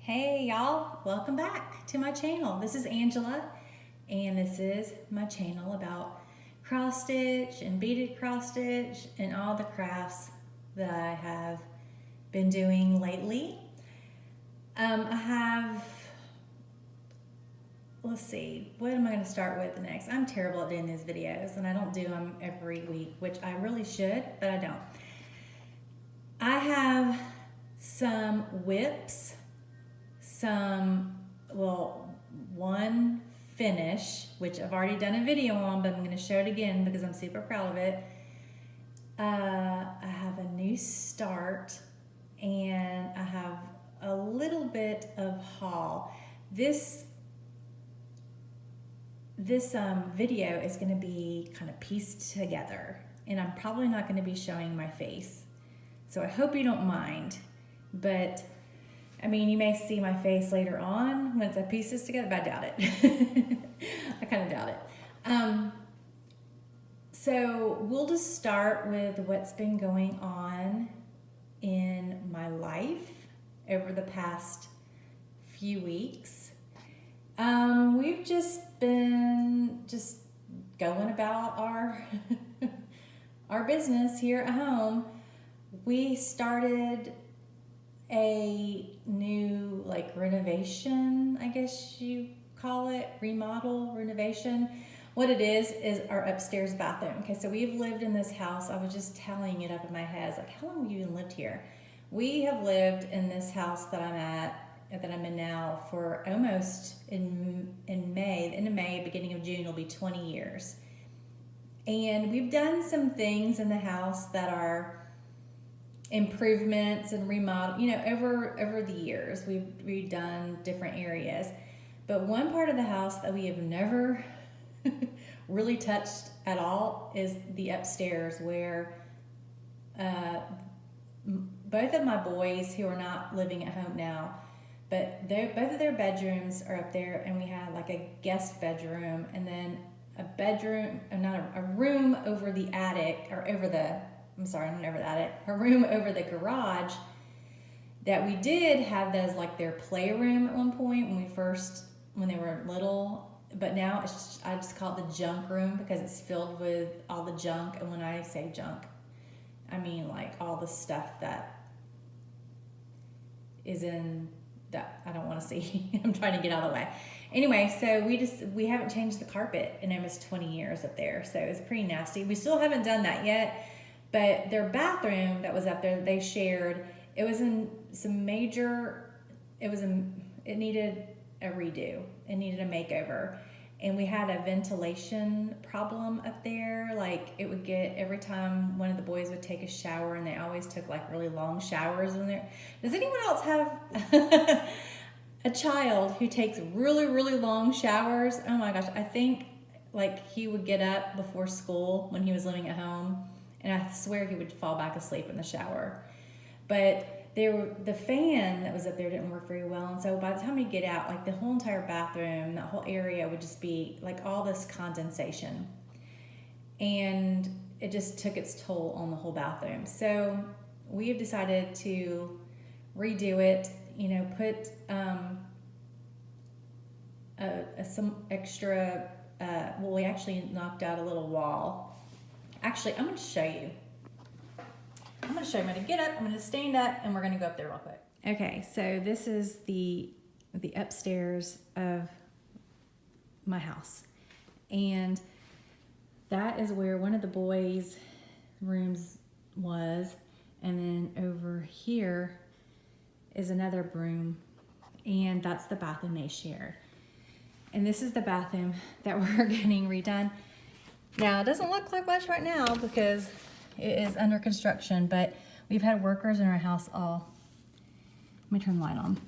Hey y'all, welcome back to my channel. This is Angela and this is my channel about cross stitch and beaded cross stitch and all the crafts that I have been doing lately. Let's see, what am I going to start with next? I'm terrible at doing these videos and I don't do them every week, which I really should, but I don't. I have some whips, one finish, which I've already done a video on, but I'm going to show it again because I'm super proud of it. I have a new start and I have a little bit of haul. This video is going to be kind of pieced together and I'm probably not going to be showing my face. So I hope you don't mind, but I mean, you may see my face later on once I piece this together, but I doubt it. I kind of doubt it. So we'll just start with what's been going on in my life over the past few weeks. We've just been going about our business here at home. We started a new renovation, I guess you call it, remodel, renovation. What it is our upstairs bathroom. Okay, so we've lived in this house. I was just tallying it up in my head. It's like, how long have you even lived here? We have lived in this house that I'm in now for almost in May, the end of May, beginning of June will be 20 years. And we've done some things in the house that are improvements and remodel, over the years we've redone different areas, but one part of the house that we have never really touched at all is the upstairs, where both of my boys, who are not living at home now, but both of their bedrooms are up there, and we had like a guest bedroom and then a room over the attic, or over the a room over the garage that we did have as like their playroom at one point when they were little, but now I just call it the junk room because it's filled with all the junk. And when I say junk, I mean like all the stuff that is in that I don't want to see. I'm trying to get out of the way. Anyway, so we haven't changed the carpet in almost 20 years up there, so it's pretty nasty. We still haven't done that yet. But their bathroom that was up there that they shared, it was in some major, it needed a redo. It needed a makeover. And we had a ventilation problem up there. Like it would get, every time one of the boys would take a shower, and they always took like really long showers in there. Does anyone else have a child who takes really, really long showers? Oh my gosh, I think like he would get up before school when he was living at home, and I swear he would fall back asleep in the shower. But the fan that was up there didn't work very well. And so by the time we get out, like the whole entire bathroom, that whole area would just be like all this condensation. And it just took its toll on the whole bathroom. So we have decided to redo it, put some extra, we actually knocked out a little wall. Actually, I'm going to show you. I'm going to get up, I'm going to stand up, and we're going to go up there real quick. Okay, so this is the upstairs of my house. And that is where one of the boys' rooms was. And then over here is another room. And that's the bathroom they shared. And this is the bathroom that we're getting redone. Now, it doesn't look like much right now because it is under construction, but we've had workers in our house let me turn the light on,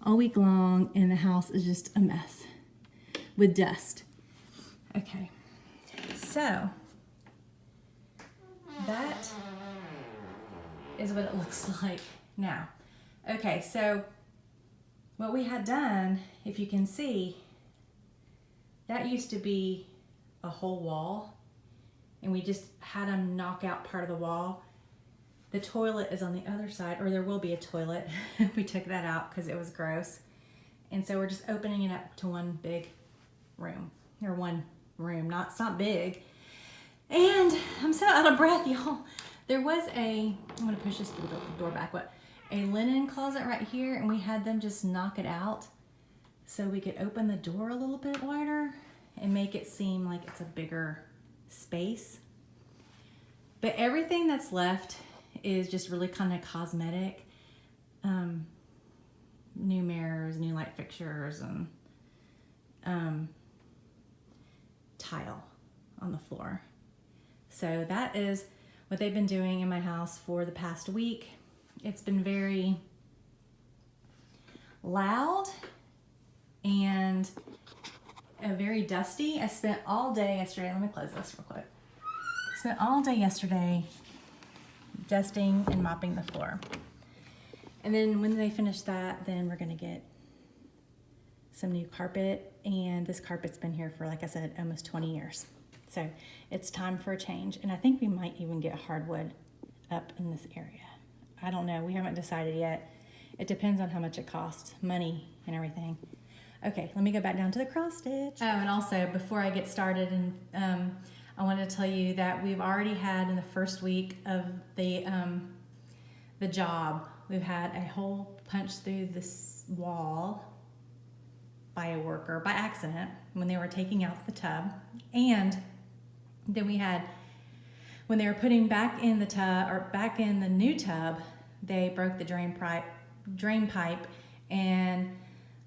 all week long, and the house is just a mess with dust. Okay, so that is what it looks like now. Okay, so what we had done, if you can see, that used to be a whole wall, and we just had them knock out part of the wall. The toilet is on the other side, or there will be a toilet. We took that out because it was gross. And so we're just opening it up to one big room, or one room. It's not big. And I'm so out of breath, y'all. There was I'm gonna push this door back, a linen closet right here, and we had them just knock it out so we could open the door a little bit wider and make it seem like it's a bigger space. But everything that's left is just really kind of cosmetic. New mirrors, new light fixtures, and tile on the floor. So that is what they've been doing in my house for the past week. It's been very loud and very dusty. I spent all day yesterday, let me close this real quick. I spent all day yesterday dusting and mopping the floor. And then when they finish that, then we're gonna get some new carpet. And this carpet's been here for, like I said, almost 20 years. So it's time for a change. And I think we might even get hardwood up in this area. I don't know, we haven't decided yet. It depends on how much it costs, money and everything. Okay, let me go back down to the cross stitch. Oh, and also before I get started, and I wanted to tell you that we've already had in the first week of the job, we've had a hole punched through this wall by a worker by accident when they were taking out the tub. And then we had, when they were putting back in the tub, or back in the new tub, they broke the drain pipe, and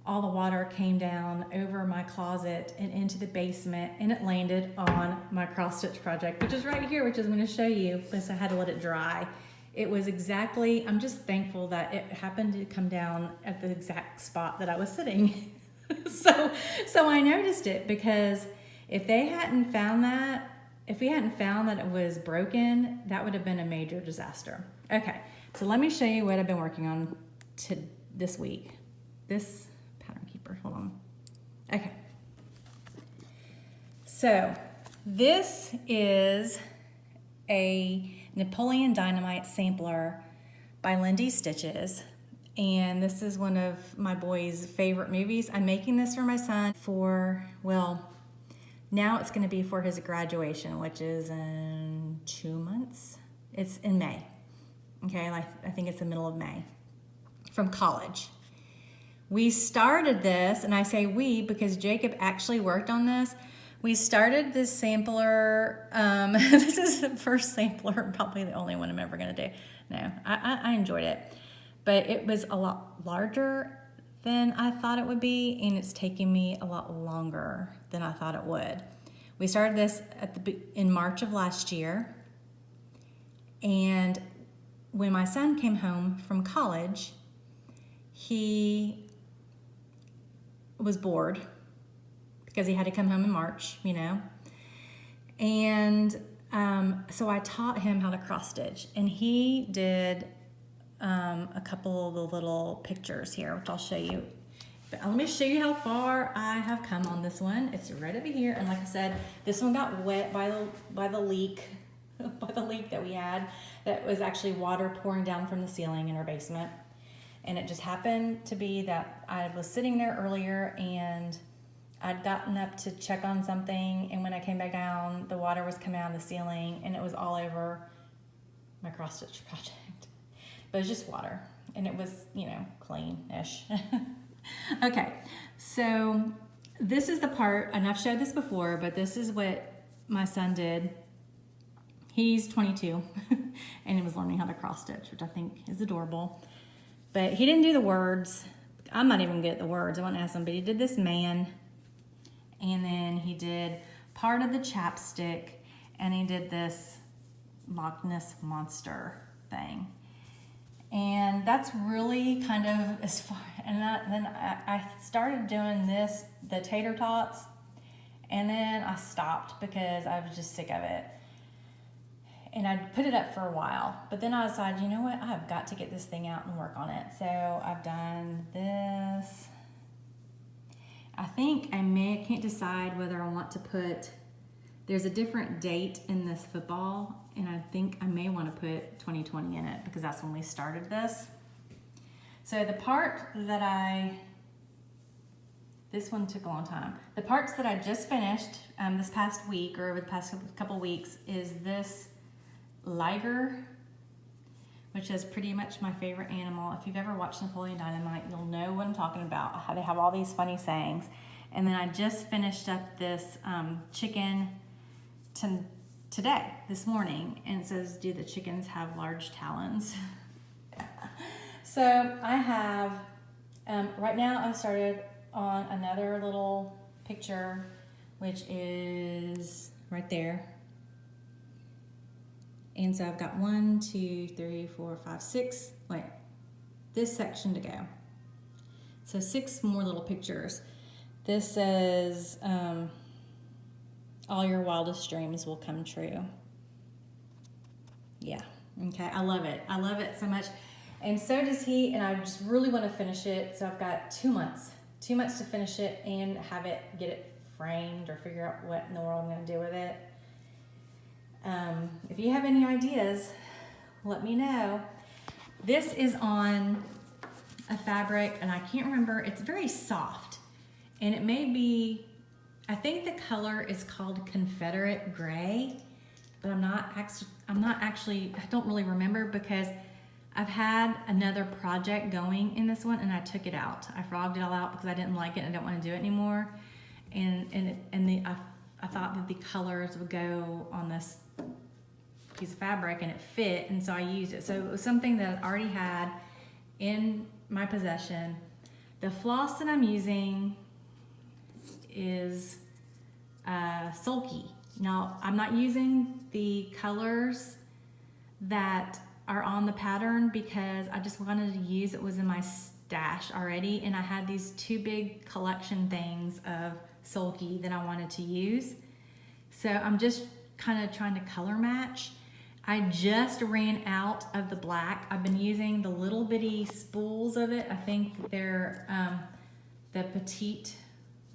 all the water came down over my closet and into the basement, and it landed on my cross stitch project, which is right here, which I'm going to show you, because I had to let it dry. It was exactly, I'm just thankful that it happened to come down at the exact spot that I was sitting. So I noticed it, because if they hadn't found that, if we hadn't found that it was broken, that would have been a major disaster. Okay, so let me show you what I've been working on this week. This pattern keeper, hold on. Okay. So this is a Napoleon Dynamite sampler by Lindy Stitches. And this is one of my boys' favorite movies. I'm making this for my son for, well, now it's going to be for his graduation, which is in 2 months. It's in May. Okay, I think it's the middle of May, from college. We started this, and I say we because Jacob actually worked on this. We started this sampler. This is the first sampler, probably the only one I'm ever going to do. No, I enjoyed it. But it was a lot larger than I thought it would be, and it's taking me a lot longer than I thought it would. We started this in March of last year, and when my son came home from college, he was bored because he had to come home in March, you know, and so I taught him how to cross stitch, and he did a couple of the little pictures here, which I'll show you. But let me show you how far I have come on this one. It's right over here, and like I said, this one got wet by the leak, by the leak that we had. That was actually water pouring down from the ceiling in our basement, and it just happened to be that I was sitting there earlier, and I'd gotten up to check on something, and when I came back down, the water was coming out of the ceiling, and it was all over my cross stitch project. But it was just water, and it was, you know, clean-ish. Okay, so this is the part, and I've showed this before, but this is what my son did. He's 22, and he was learning how to cross stitch, which I think is adorable. But he didn't do the words. I'm not even good at the words. I want to ask him, but he did this man, and then he did part of the chapstick, and he did this Loch Ness Monster thing. And that's really kind of as far, and then I started doing this, the tater tots, and then I stopped because I was just sick of it. And I put it up for a while, but then I decided, you know what, I've got to get this thing out and work on it. So I've done this. I think I can't decide whether I want to put There's a different date in this football, and I think I may want to put 2020 in it because that's when we started this. So the part that this one took a long time. The parts that I just finished this past week, or over the past couple weeks, is this liger, which is pretty much my favorite animal. If you've ever watched Napoleon Dynamite, you'll know what I'm talking about, how they have all these funny sayings. And then I just finished up this chicken today, this morning, and it says, do the chickens have large talons? So I have, right now I started on another little picture, which is right there. And so I've got 1, 2, 3, 4, 5, 6, wait, this section to go. So 6 more little pictures. This says, all your wildest dreams will come true. Yeah, okay, I love it. I love it so much. And so does he, and I just really want to finish it. So I've got 2 months to finish it and get it framed or figure out what in the world I'm going to do with it. If you have any ideas, let me know. This is on a fabric, and I can't remember, it's very soft. And it may be, I think the color is called Confederate Gray, but I don't really remember because I've had another project going in this one and I took it out. I frogged it all out because I didn't like it and I don't want to do it anymore. I thought that the colors would go on this piece of fabric and it fit, and so I used it. So it was something that I already had in my possession. The floss that I'm using is sulky. Now, I'm not using the colors that are on the pattern because I just wanted to use it was in my stash already, and I had these 2 big collection things of sulky that I wanted to use. So I'm just kind of trying to color match. I just ran out of the black. I've been using the little bitty spools of it. I think they're the petite,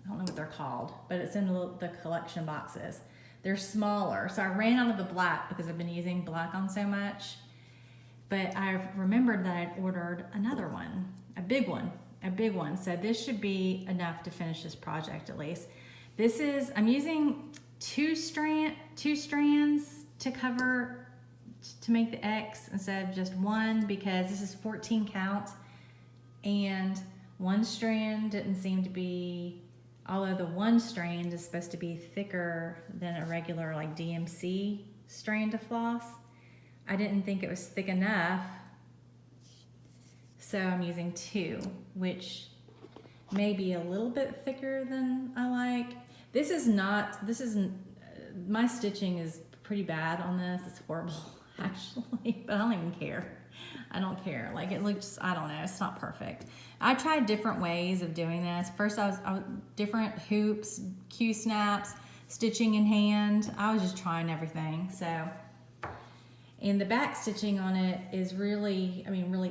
I don't know what they're called, but it's in the collection boxes. They're smaller. So I ran out of the black because I've been using black on so much. But I remembered that I'd ordered another one, a big one. So this should be enough to finish this project at least. I'm using two strands to cover, to make the X instead of just one, because this is 14 count and one strand didn't seem to be, although the one strand is supposed to be thicker than a regular like DMC strand of floss, I didn't think it was thick enough. So I'm using 2, which may be a little bit thicker than I like. My stitching is pretty bad on this. It's horrible actually, but I don't even care. I don't care. Like it looks, I don't know, it's not perfect. I tried different ways of doing this. First I was different hoops, Q-snaps, stitching in hand. I was just trying everything. So, and the back stitching on it is really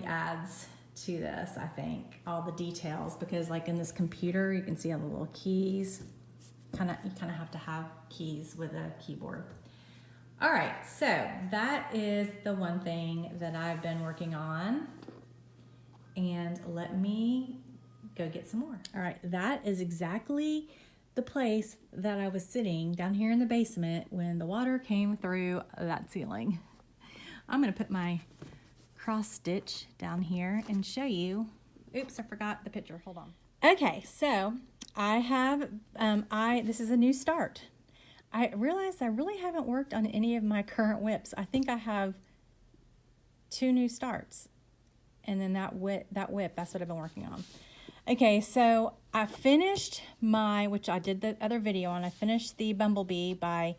adds to this, I think, all the details, because like in this computer, you can see all the little keys. You kind of have to have keys with a keyboard. All right, so that is the one thing that I've been working on, and let me go get some more. All right, that is exactly the place that I was sitting down here in the basement when the water came through that ceiling. I'm gonna put my cross stitch down here and show you. Oops, I forgot the picture, hold on. Okay, so I have, this is a new start. I realized I really haven't worked on any of my current whips. I think I have 2 new starts. And then that whip, that's what I've been working on. Okay, so I finished which I did the other video on, I finished the Bumblebee by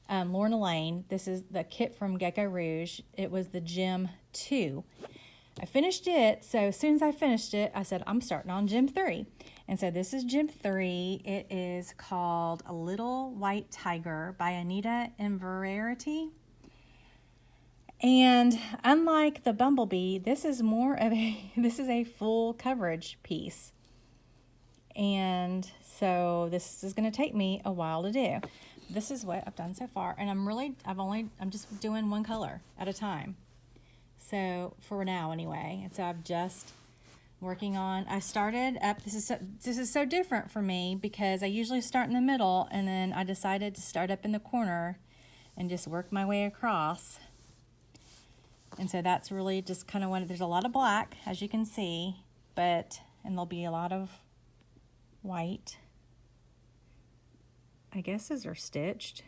Lorna Lane. This is the kit from Gecko Rouge. It was the Gem 2. I finished it, so as soon as I finished it, I said, I'm starting on Gem 3. And so this is Gem 3. It is called A Little White Tiger by Aida in Variety. And unlike the Bumblebee, this is a full coverage piece. And so this is going to take me a while to do. this is what I've done so far. And I'm just doing one color at a time. So for now anyway. And so I've just working on, I started up, this is so different for me because I usually start in the middle, and then I decided to start up in the corner and just work my way across. And so that's really just kind of there's a lot of black, as you can see, and there'll be a lot of white. I guess those are stitched.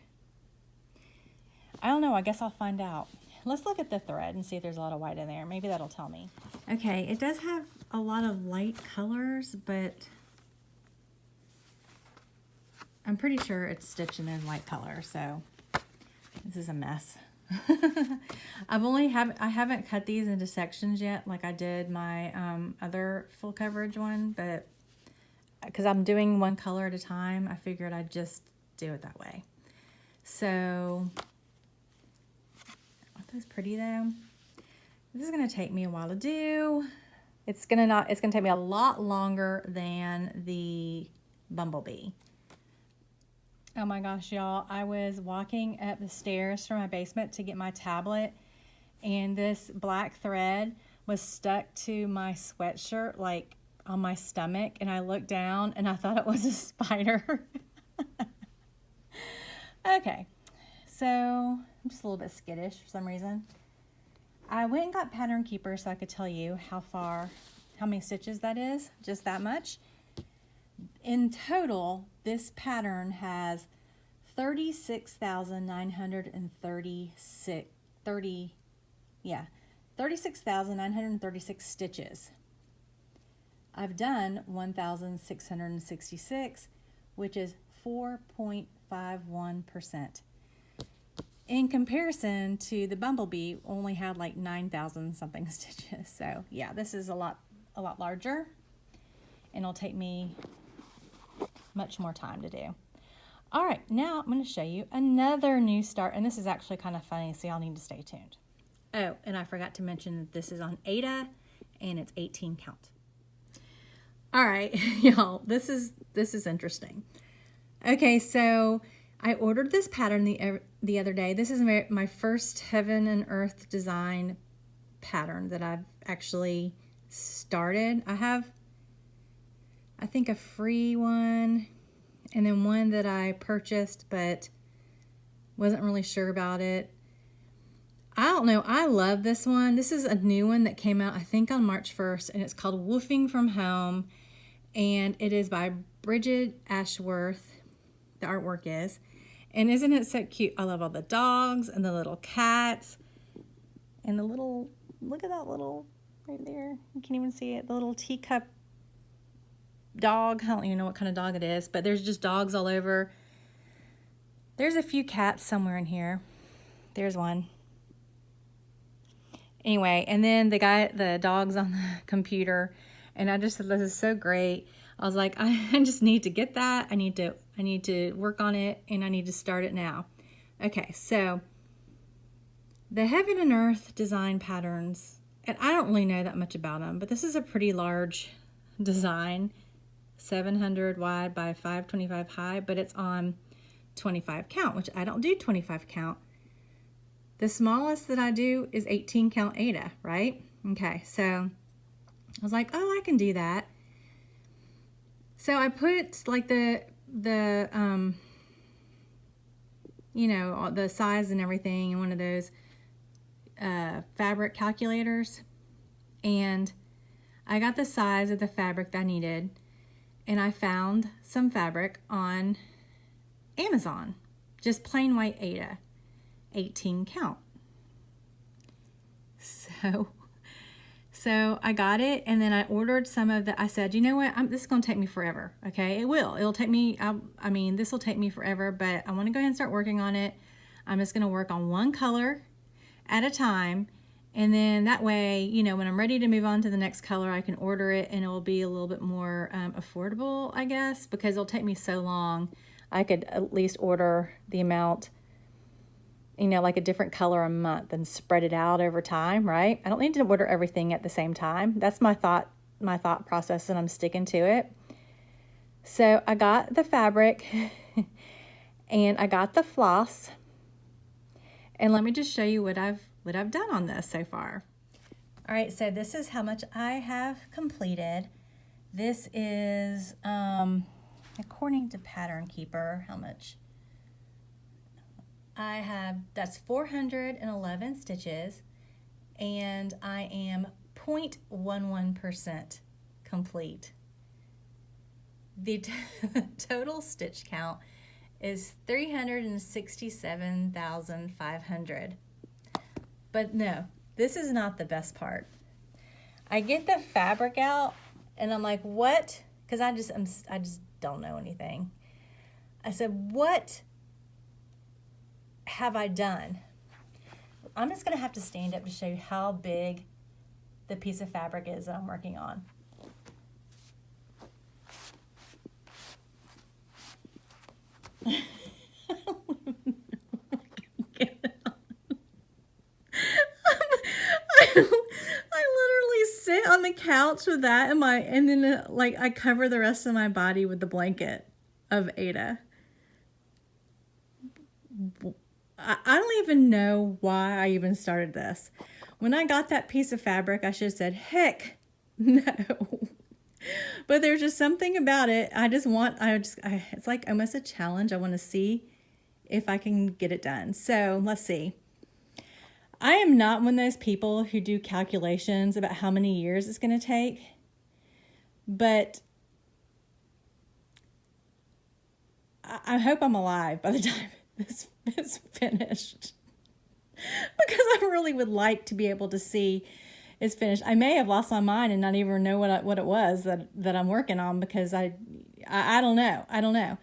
I don't know, I guess I'll find out. Let's look at the thread and see if there's a lot of white in there. Maybe that'll tell me. Okay, it does have a lot of light colors, but I'm pretty sure it's stitched in those light colors, so this is a mess. I haven't cut these into sections yet like I did my other full coverage one, but because I'm doing one color at a time, I figured I'd just do it that way. So aren't those pretty though? This is gonna take me a while to do. It's gonna take me a lot longer than the bumblebee. Oh my gosh, y'all, I was walking up the stairs from my basement to get my tablet, and this black thread was stuck to my sweatshirt, like on my stomach, and I looked down and I thought it was a spider. Okay, so I'm just a little bit skittish for some reason. I went and got Pattern Keeper so I could tell you how many stitches that is, just that much. In total, this pattern has 36,936 stitches. I've done 1,666, which is 4.51%. In comparison to the bumblebee, only had like 9,000 something stitches. So yeah, this is a lot larger, and it'll take me much more time to do. All right, now I'm going to show you another new start, and this is actually kind of funny, so y'all need to stay tuned. Oh, and I forgot to mention that this is on Aida, and it's 18 count. All right, y'all, this is interesting. Okay, so I ordered this pattern the other day. This is my first Heaven and Earth design pattern that I've actually started. I have, I think, a free one, and then one that I purchased but wasn't really sure about it. I don't know. I love this one. This is a new one that came out, I think, on March 1st, and it's called Woofing from Home, and it is by Bridget Ashworth. The artwork is. And isn't it so cute? I love all the dogs and the little cats and the little, look at that little, right there. You can't even see it. The little teacup dog. I don't even know what kind of dog it is, but there's just dogs all over. There's a few cats somewhere in here. There's one. Anyway, and then the dog's on the computer, and I just thought this is so great. I was like, I just need to get that. I need to work on it, and I need to start it now. Okay, so the Heaven and Earth design patterns, and I don't really know that much about them, but this is a pretty large design, 700 wide by 525 high, but it's on 25 count, which I don't do 25 count. The smallest that I do is 18 count Aida, right? Okay, so I was like, oh, I can do that. So I put like the you know, the size and everything in one of those fabric calculators, and I got the size of the fabric that I needed, and I found some fabric on Amazon, just plain white Aida, 18 count. So I got it, and then I ordered some of the, I said, you know what, this is going to take me forever, okay? It'll take me, I mean, this will take me forever, but I want to go ahead and start working on it. I'm just going to work on one color at a time, and then that way, you know, when I'm ready to move on to the next color, I can order it, and it will be a little bit more affordable, I guess, because it'll take me so long. I could at least order the amount, you know, like a different color a month and spread it out over time, right? I don't need to order everything at the same time. That's my thought process, and I'm sticking to it. So I got the fabric And I got the floss. And let me just show you what I've done on this so far. All right, so this is how much I have completed. This is, according to Pattern Keeper, how much I have, that's 411 stitches, and I am 0.11% complete. The total stitch count is 367,500. But no, this is not the best part. I get the fabric out and I'm like, what? Because I just don't know anything. I said, what have I done? I'm just gonna have to stand up to show you how big the piece of fabric is that I'm working on. I literally sit on the couch with that in my, and then like I cover the rest of my body with the blanket of Aida. I don't even know why I even started this. When I got that piece of fabric, I should have said, heck no. But there's just something about it. It's like almost a challenge. I want to see if I can get it done. So let's see. I am not one of those people who do calculations about how many years it's going to take, but I hope I'm alive by the time this is finished, because I really would like to be able to see it's finished. I may have lost my mind and not even know what it was that I'm working on, because I don't know.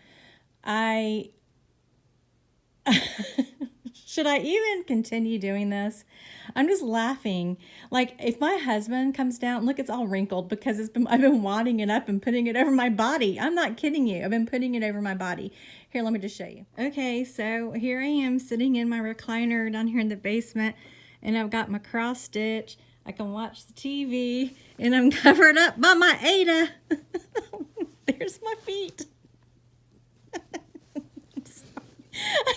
Should I even continue doing this? I'm just laughing. Like, if my husband comes down, look, it's all wrinkled because I've been wadding it up and putting it over my body. I'm not kidding you. I've been putting it over my body. Here, let me just show you. Okay, so here I am sitting in my recliner down here in the basement, and I've got my cross stitch. I can watch the TV, and I'm covered up by my Aida. There's my feet. I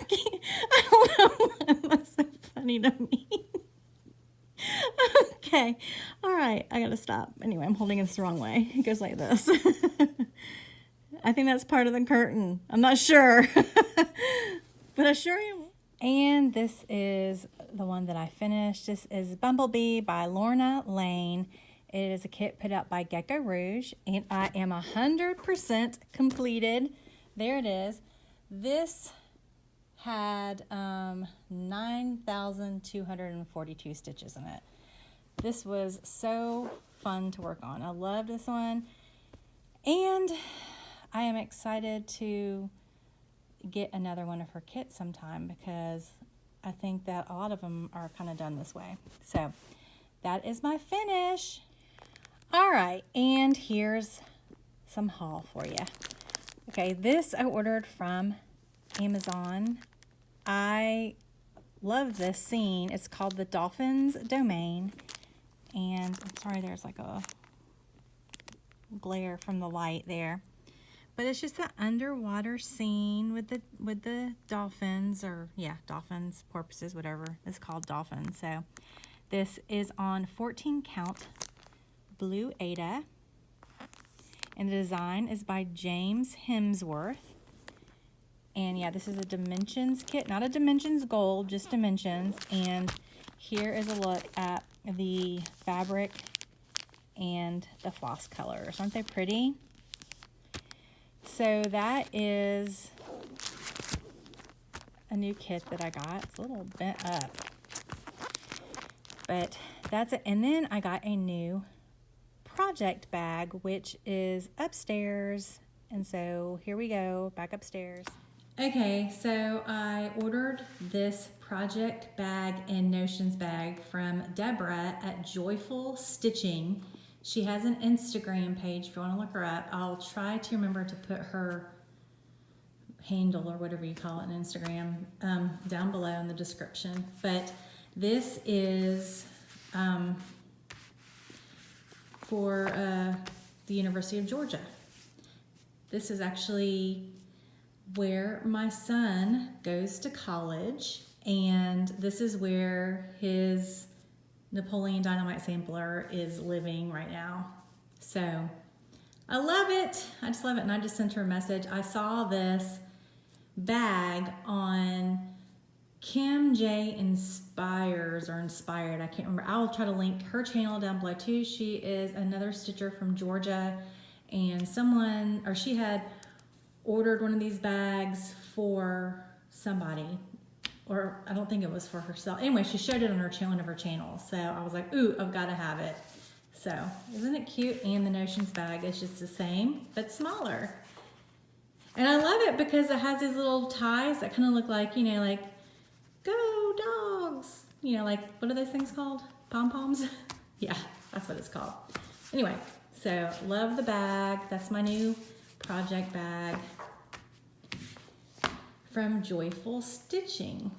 don't know why that's so funny to me. Okay, all right, I gotta stop. Anyway, I'm holding this the wrong way. It goes like this. I think that's part of the curtain. I'm not sure, but I sure am. And this is the one that I finished. This is Bumblebee by Lorna Lane. It is a kit put out by Gecko Rouge, and I am 100% completed. There it is. This had 9,242 stitches in it. This was so fun to work on. I love this one, and I am excited to get another one of her kits sometime, because I think that a lot of them are kind of done this way. So that is my finish. All right, and here's some haul for you. Okay, this I ordered from Amazon. I love this scene. It's called The Dolphin's Domain, and I'm sorry there's like a glare from the light there, but it's just an underwater scene with the dolphins, or yeah, dolphins, porpoises, whatever. It's called dolphins. So this is on 14 count blue Aida, and the design is by James Hemsworth. And yeah, this is a dimensions kit, not a dimensions gold, just dimensions. And here is a look at the fabric and the floss colors. Aren't they pretty? So that is a new kit that I got. It's a little bent up, but that's it. And then I got a new project bag, which is upstairs. And so here we go, back upstairs. Okay, so I ordered this project bag and notions bag from Deborah at Joyful Stitching. She has an Instagram page if you want to look her up. I'll try to remember to put her handle, or whatever you call it, on Instagram, down below in the description. But this is for the University of Georgia. This is actually where my son goes to college, and this is where his Napoleon Dynamite sampler is living right now. So I love it. I just love it. And I just sent her a message. I saw this bag on Kim J Inspires or Inspired. I can't remember. I will try to link her channel down below too. She is another stitcher from Georgia, and someone, or she had ordered one of these bags for somebody, or I don't think it was for herself. Anyway, she showed it on her channel, one of her channels. So I was like, ooh, I've got to have it. So isn't it cute? And the Notions bag is just the same, but smaller. And I love it because it has these little ties that kind of look like, you know, like, go dogs. You know, like, what are those things called? Pom-poms? Yeah, that's what it's called. Anyway, so love the bag. That's my new project bag from Joyful Stitching.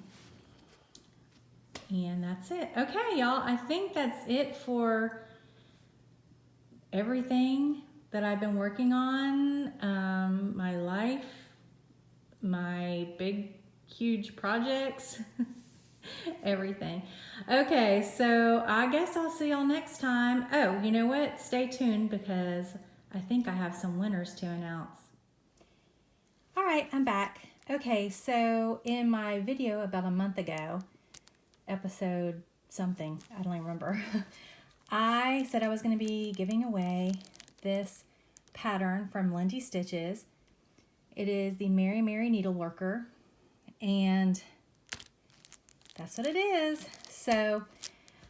And that's it. Okay, y'all, I think that's it for everything that I've been working on, my life, my big, huge projects, everything. Okay, so I guess I'll see y'all next time. Oh, you know what? Stay tuned because I think I have some winners to announce. All right, I'm back. Okay, so in my video about a month ago, episode something, I don't even remember, I said I was going to be giving away this pattern from Lindy Stitches. It is the Mary Mary Needleworker, and that's what it is. So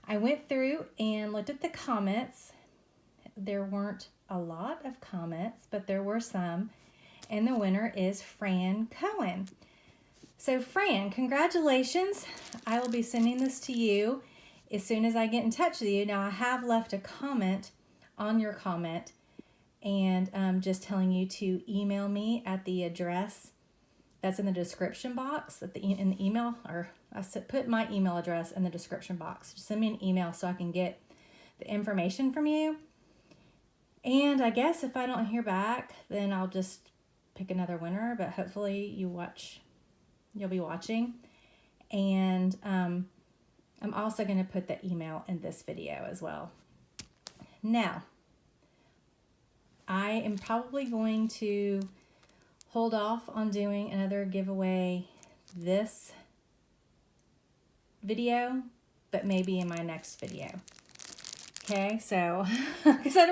I went through and looked at the comments. There weren't a lot of comments, but there were some, and the winner is Fran Cohen. So Fran, congratulations. I will be sending this to you as soon as I get in touch with you. Now I have left a comment on your comment, and I'm just telling you to email me at the address that's in the description box in the email, or I put my email address in the description box. Just send me an email so I can get the information from you. And I guess if I don't hear back, then I'll just pick another winner, but hopefully you'll be watching. And I'm also going to put the email in this video as well. Now, I am probably going to hold off on doing another giveaway this video, but maybe in my next video. Okay, so because I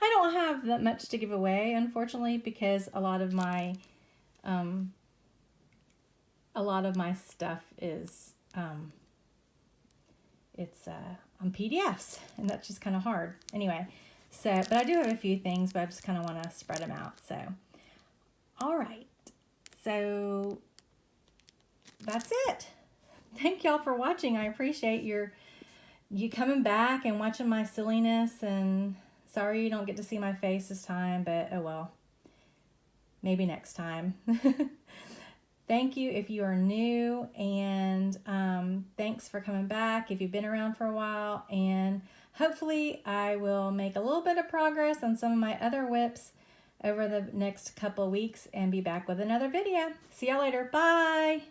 don't have that much to give away, unfortunately, because a lot of my stuff is it's on PDFs, and that's just kind of hard. Anyway, so but I do have a few things, but I just kind of want to spread them out. So, all right, so that's it. Thank y'all for watching. I appreciate you coming back and watching my silliness, and sorry you don't get to see my face this time, but oh well, maybe next time. Thank you if you are new, and thanks for coming back if you've been around for a while, and hopefully I will make a little bit of progress on some of my other whips over the next couple of weeks and be back with another video. See y'all later. Bye.